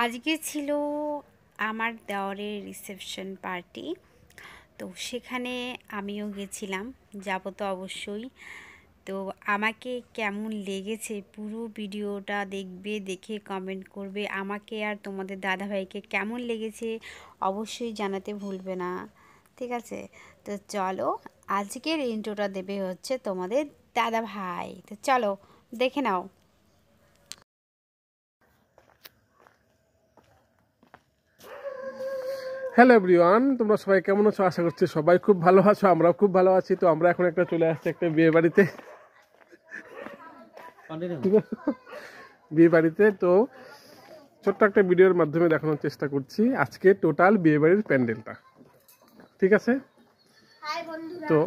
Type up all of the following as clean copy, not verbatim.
আজকে ছিল আমার দেওরের রিসেপশন পার্টি। তো সেখানে আমিও গেছিলাম, যাব তো অবশ্যই। তো আমাকে কেমন লেগেছে পুরো ভিডিওটা দেখবে, দেখে কমেন্ট করবে। আমাকে আর তোমাদের দাদাভাইকে কেমন লেগেছে অবশ্যই জানাতে ভুলবে না, ঠিক আছে? তো চলো, আজকের ইন্ট্রোটা দেবে হচ্ছে তোমাদের দাদাভাই। তো চলো দেখে নাও। হ্যালো এভরিওয়ান, তোমরা সবাই কেমন আছো? আশা করছি সবাই খুব ভালো আছো, আমরাও খুব ভালো আছি। তো আমরা এখন চলে আসছি একটা বিয়ে বাড়িতে। তো ছোট্ট একটা ভিডিওর মাধ্যমে দেখানোর চেষ্টা করছি আজকে টোটাল বিয়ে বাড়ির প্যান্ডেলটা, ঠিক আছে? তো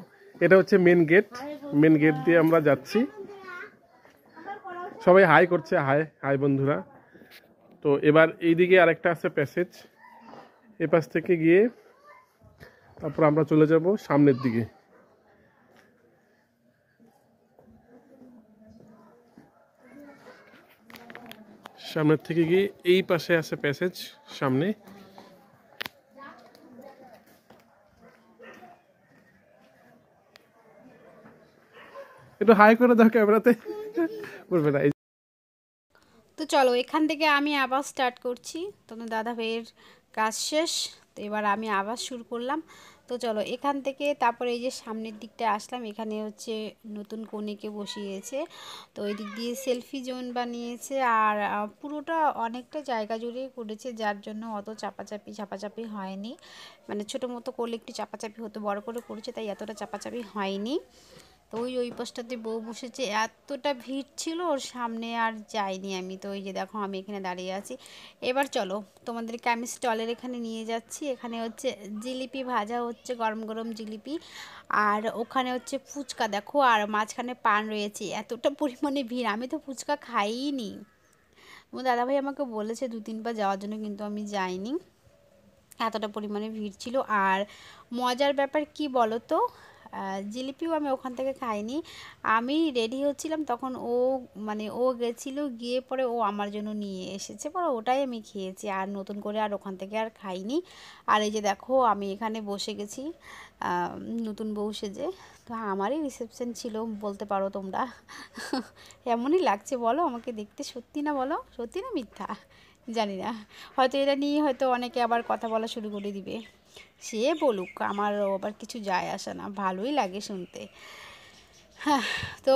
এটা হচ্ছে মেন গেট দিয়ে আমরা যাচ্ছি। সবাই হাই করছে, হাই হাই বন্ধুরা। তো এবার এইদিকে আরেকটা আছে প্যাসেজ, এ পাশ থেকে গিয়ে তারপর আমরা চলে যাব সামনের দিকে। সামনের থেকে গিয়ে এই পাশে আছে প্যাসেজ সামনে। একটু হাই করে দাও ক্যামেরাতে, বলবে না। তো চলো, এখান থেকে আমি আবার স্টার্ট করছি। তোমার দাদা ভাইয়ের কাজ শেষ, তো এবার আমি আবার শুরু করলাম। তো চলো এখান থেকে তারপরে এই যে সামনের দিকটা আসলাম, এখানে হচ্ছে নতুন কনেকে বসিয়েছে। তো এই দিক দিয়ে সেলফি জোন বানিয়েছে, আর পুরোটা অনেকটা জায়গা জুড়ে করেছে, যার জন্য অত চাপাচাপি হয়নি। মানে ছোটো মতো করলে একটু চাপাচাপি হতো, বড় করে করেছে তাই এতটা চাপাচাপি হয়নি। তো ওই পাশটাতে বউ বসেছে, এতটা ভিড় ছিল ওর সামনে আর যাইনি আমি। তো ওই যে দেখো আমি এখানে দাঁড়িয়ে আছি। এবার চলো তোমাদেরকে আমি স্টলের এখানে নিয়ে যাচ্ছি। এখানে হচ্ছে জিলিপি ভাজা হচ্ছে, গরম গরম জিলিপি। আর ওখানে হচ্ছে ফুচকা দেখো, আর মাঝখানে পান রয়েছে। এতটা পরিমাণে ভিড়, আমি তো ফুচকা খাইনি। আমার দাদাভাই আমাকে বলেছে 2-3 বার যাওয়ার জন্য, কিন্তু আমি যাইনি, এতটা পরিমাণে ভিড় ছিল। আর মজার ব্যাপার কি বলো তো, জিলিপিও আমি ওখান থেকে খাইনি। আমি রেডি হচ্ছিলাম তখন ও গেছিলো, গিয়ে পরে ও আমার জন্য নিয়ে এসেছে, পরে ওটাই আমি খেয়েছি, আর নতুন করে আর ওখান থেকে আর খাইনি। আর এই যে দেখো আমি এখানে বসে গেছি নতুন বউ সেজে। তো আমারই রিসেপশন ছিল বলতে পারো তোমরা। এমনই লাগছে বলো আমাকে দেখতে, সত্যি না বলো, সত্যি না মিথ্যা জানি না। হয়তো এটা নিয়ে হয়তো অনেকে আবার কথা বলা শুরু করে দিবে, সে বলুক, আমার আবার কিছু যায় আসে না, ভালোই লাগে শুনতে। হ্যাঁ, তো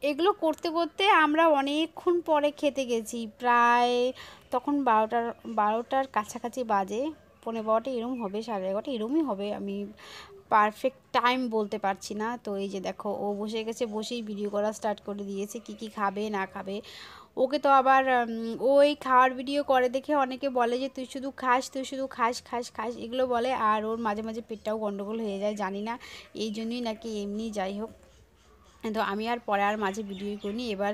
এগুলো করতে করতে আমরা অনেকক্ষণ পরে খেতে গেছি, প্রায় তখন 12টার কাছাকাছি বাজে, 12:15 এরম হবে, 11:30 এরমই হবে, আমি পারফেক্ট টাইম বলতে পারছি না। তো এই যে দেখো ও বসে গেছে, বসেই ভিডিও করা স্টার্ট করে দিয়েছে, কি কি খাবে না খাবে। ওকে তো আবার ওই খাওয়ার ভিডিও করে দেখে অনেকে বলে যে তুই শুধু খাস, তুই শুধু খাস খাস খাস এগুলো বলে, আর ওর মাঝে মাঝে পেটটাও গন্ডগোল হয়ে যায়, জানি না এই জন্যই নাকি এমনি, যাই হোক। তো আমি আর পরে আর মাঝে ভিডিও করিনি। এবার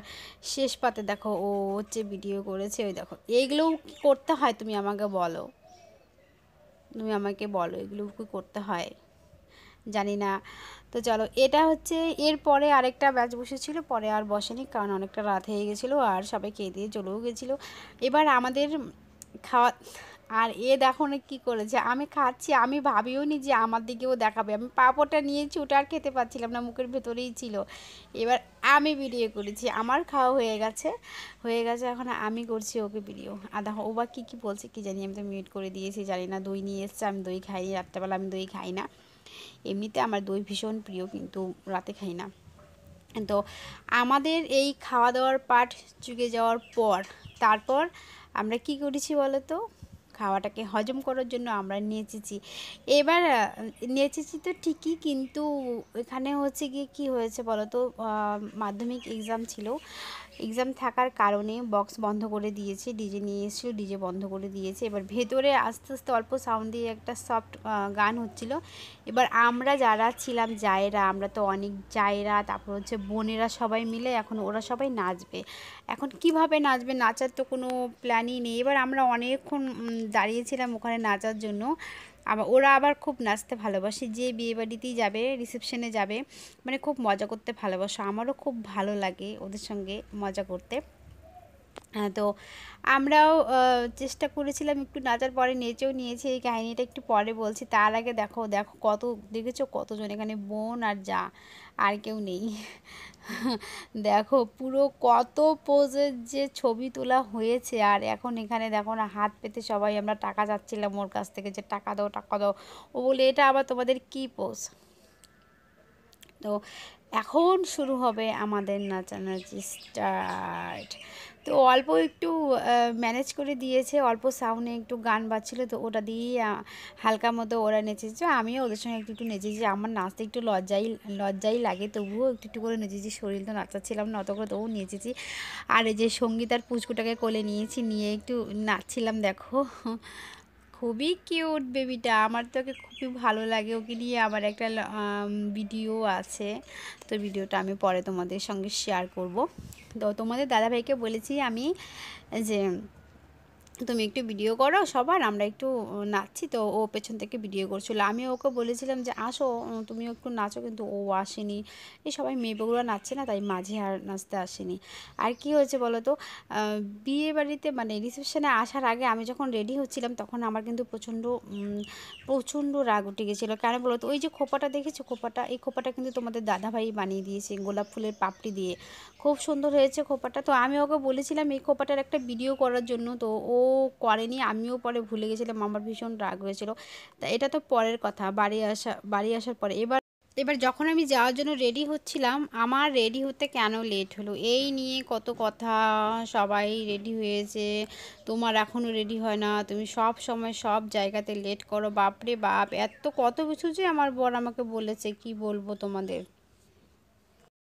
শেষ পাতে দেখো ও হচ্ছে ভিডিও করেছে, ওই দেখো। এইগুলোও কি করতে হয় তুমি আমাকে বলো, তুমি আমাকে বলো এগুলো কি করতে হয়, জানি না। তো চলো, এটা হচ্ছে এরপরে আরেকটা ব্যাচ বসেছিল, পরে আর বসেনি কারণ অনেকটা রাত হয়ে গেছিলো, আর সবাই খেয়ে দিয়ে চলেও গেছিলো। এবার আমাদের খাওয়া, আর দেখো না কী করেছে, আমি খাচ্ছি, আমি ভাবিও নি যে আমার দিকেও দেখাবে। আমি পাঁপড়টা নিয়েছি, ওটা আর খেতে পারছিলাম না, মুখের ভেতরেই ছিল। এবার আমি ভিডিও করেছি, আমার খাওয়া হয়ে গেছে, এখন আমি করছি ওকে ভিডিও। আর দেখো ও বা কী বলছে কি জানি, আমি তো মিউট করে দিয়েছি, জানি না। দই নিয়ে এসছে, আমি দই খাইনি, রাত্রেবেলা আমি দই খাই না। এমনিতে আমার দই ভীষণ প্রিয়, কিন্তু রাতে খাই না। তো আমাদের এই খাওয়া দাওয়ার পাট চুকে যাওয়ার পর তারপর আমরা কি করেছি বলো তো, খাওয়াটাকে হজম করার জন্য আমরা নেচেছি। এবার নেচেছি তো ঠিকই, কিন্তু এখানে হচ্ছে গিয়ে কী হয়েছে বলো তো, মাধ্যমিক এক্সাম ছিল, এক্সাম থাকার কারণে বক্স বন্ধ করে দিয়েছে, ডিজে নিয়ে এসেছিলো, ডিজে বন্ধ করে দিয়েছে। এবার ভেতরে আস্তে আস্তে অল্প সাউন্ড দিয়ে একটা সফট গান হচ্ছিল। এবার আমরা যারা ছিলাম জায়েরা, আমরা তো অনেক জায়েরা, তারপর হচ্ছে বোনেরা সবাই মিলে এখন ওরা সবাই নাচবে। এখন কিভাবে নাচবে, নাচার তো কোনো প্ল্যানই নেই। এবার আমরা অনেকক্ষণ দাঁড়িয়েছিলাম ওখানে নাচার জন্য। ওরা আবার খুব নাচতে ভালোবাসে, যে বিয়েবাড়িতেই যাবে, রিসেপশনে যাবে, মানে খুব মজা করতে ভালোবাসে। আমারও খুব ভালো লাগে ওদের সঙ্গে মজা করতে। হ্যাঁ, তো আমরাও চেষ্টা করেছিলাম একটু নাচার, পরে নেচেও নিয়েছি। এই কাহিনিটা একটু পরে বলছি, তার আগে দেখো দেখো কত দেখেছো কতজন এখানে, বোন আর যা, আর কেউ নেই। দেখো পুরো কত পোজের যে ছবি তোলা হয়েছে। আর এখন এখানে দেখো না, হাত পেতে সবাই আমরা টাকা চাচ্ছিলাম ওর কাছ থেকে, যে টাকা দাও টাকা দাও। ও বলে এটা আবার তোমাদের কি পোজ। তো এখন শুরু হবে আমাদের নাচানাচি স্টার্ট। তো অল্প একটু ম্যানেজ করে দিয়েছে, অল্প সাউন্ডে একটু গান বাজছিল, তো ওটা দিয়েই হালকা মতো ওরা নেচেছে। আমিও ওদের সঙ্গে একটু একটু নেচেছি। আমার নাচতে একটু লজ্জাই লাগে, তবুও একটু একটু করে নেচেছি। শরীর তো নাচাচ্ছিলাম না অত করে, তবুও নেচেছি। আর এই যে সঙ্গীত আর পুচকুটাকে কোলে নিয়েছি, নিয়ে একটু নাচছিলাম দেখো। খুবই কিউট বেবিটা, আমার তো ওকে খুবই ভালো লাগে। ওকে নিয়ে আবার একটা ভিডিও আছে, তো ভিডিওটা আমি পরে তোমাদের সঙ্গে শেয়ার করব। তো তোমাদের দাদাভাইকে বলেছি আমি যে তুমি একটু ভিডিও করো সবার, আমরা একটু নাচছি। তো ও পেছন থেকে ভিডিও করছিলো। আমি ওকে বলেছিলাম যে আসো তুমি একটু নাচো, কিন্তু ও আসেনি। এই সবাই মেয়েগুলো নাচছে না, তাই মাঝে আর নাচতে আসেনি। আর কি হয়েছে বলো তো, বিয়ে বাড়িতে মানে রিসেপশনে আসার আগে আমি যখন রেডি হচ্ছিলাম, তখন আমার কিন্তু প্রচণ্ড রাগ উঠে গেছিলো। কেন বলো তো, ওই যে খোপাটা দেখেছো, খোপাটা, এই খোপাটা কিন্তু তোমাদের দাদাভাই বানিয়ে দিয়েছে গোলাপ ফুলের পাপড়ি দিয়ে। খুব সুন্দর হয়েছে খোপাটা। তো আমি ওকে বলেছিলাম এই খোপাটার একটা ভিডিও করার জন্য, তো ও করেনি। আমিও পরে ভুলে গেছিলাম, আমার ভীষণ রাগ হয়েছিল। তা এটা তো পরের কথা, বাড়ি আসার পরে। এবার যখন আমি যাওয়ার জন্য রেডি হচ্ছিলাম, আমার রেডি হতে কেন লেট হলো এই নিয়ে কত কথা। সবাই রেডি হয়েছে, তোমার এখনও রেডি হয় না, তুমি সব সময় সব জায়গাতে লেট করো। বাপরে বাপ, এত কত কিছু যে আমার বর আমাকে বলেছে, কি বলবো তোমাদের।